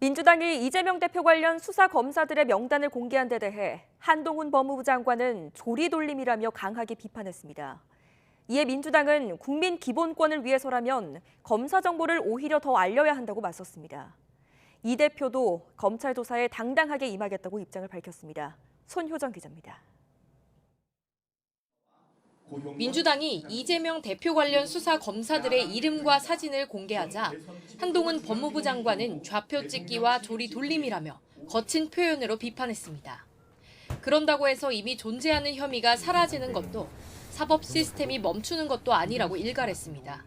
민주당이 이재명 대표 관련 수사 검사들의 명단을 공개한 데 대해 한동훈 법무부 장관은 조리돌림이라며 강하게 비판했습니다. 이에 민주당은 국민 기본권을 위해서라면 검사 정보를 오히려 더 알려야 한다고 맞섰습니다. 이 대표도 검찰 조사에 당당하게 임하겠다고 입장을 밝혔습니다. 손효정 기자입니다. 민주당이 이재명 대표 관련 수사 검사들의 이름과 사진을 공개하자 한동훈 법무부 장관은 좌표 찍기와 조리 돌림이라며 거친 표현으로 비판했습니다. 그런다고 해서 이미 존재하는 혐의가 사라지는 것도 사법 시스템이 멈추는 것도 아니라고 일갈했습니다.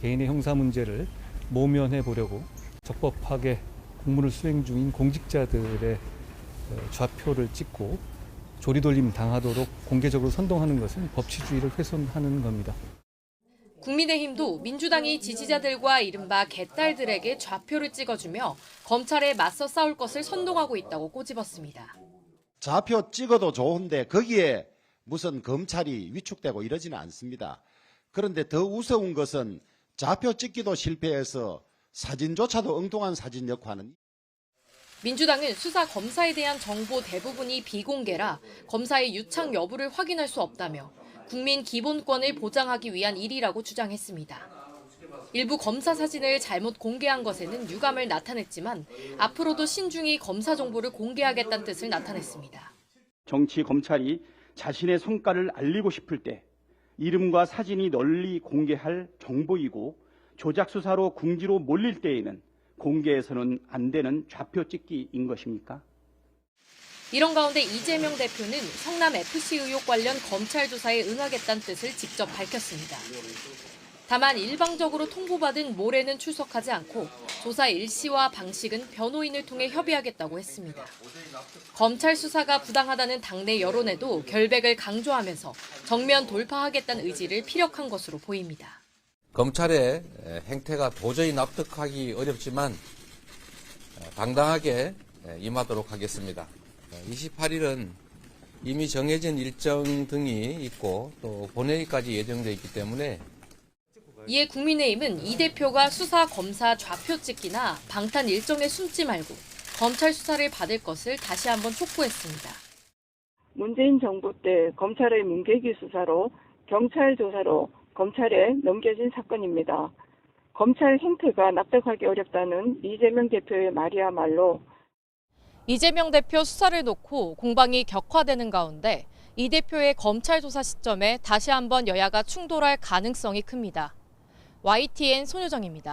개인의 형사 문제를 모면해 보려고 적법하게 공무를 수행 중인 공직자들의 좌표를 찍고 조리돌림 당하도록 공개적으로 선동하는 것은 법치주의를 훼손하는 겁니다. 국민의힘도 민주당이 지지자들과 이른바 개딸들에게 좌표를 찍어주며 검찰에 맞서 싸울 것을 선동하고 있다고 꼬집었습니다. 좌표 찍어도 좋은데 거기에 무슨 검찰이 위축되고 이러지는 않습니다. 그런데 더 우스운 것은 좌표 찍기도 실패해서 사진조차도 엉뚱한 사진 역화는. 민주당은 수사 검사에 대한 정보 대부분이 비공개라 검사의 유착 여부를 확인할 수 없다며 국민 기본권을 보장하기 위한 일이라고 주장했습니다. 일부 검사 사진을 잘못 공개한 것에는 유감을 나타냈지만 앞으로도 신중히 검사 정보를 공개하겠다는 뜻을 나타냈습니다. 정치 검찰이 자신의 성과를 알리고 싶을 때 이름과 사진이 널리 공개할 정보이고 조작 수사로 궁지로 몰릴 때에는 공개해서는 안 되는 좌표 찍기인 것입니까? 이런 가운데 이재명 대표는 성남FC 의혹 관련 검찰 조사에 응하겠다는 뜻을 직접 밝혔습니다. 다만 일방적으로 통보받은 모레는 출석하지 않고 조사 일시와 방식은 변호인을 통해 협의하겠다고 했습니다. 검찰 수사가 부당하다는 당내 여론에도 결백을 강조하면서 정면 돌파하겠다는 의지를 피력한 것으로 보입니다. 검찰의 행태가 도저히 납득하기 어렵지만 당당하게 임하도록 하겠습니다. 28일은 이미 정해진 일정 등이 있고 또 본회의까지 예정돼 있기 때문에 이에 국민의힘은 이 대표가 수사 검사 좌표 찍기나 방탄 일정에 숨지 말고 검찰 수사를 받을 것을 다시 한번 촉구했습니다. 문재인 정부 때 검찰의 문계기 수사로 경찰 조사로 검찰에 넘겨진 사건입니다. 검찰 행태가 납득하기 어렵다는 이재명 대표의 말이야말로. 이재명 대표 수사를 놓고 공방이 격화되는 가운데 이 대표의 검찰 조사 시점에 다시 한번 여야가 충돌할 가능성이 큽니다. YTN 손효정입니다.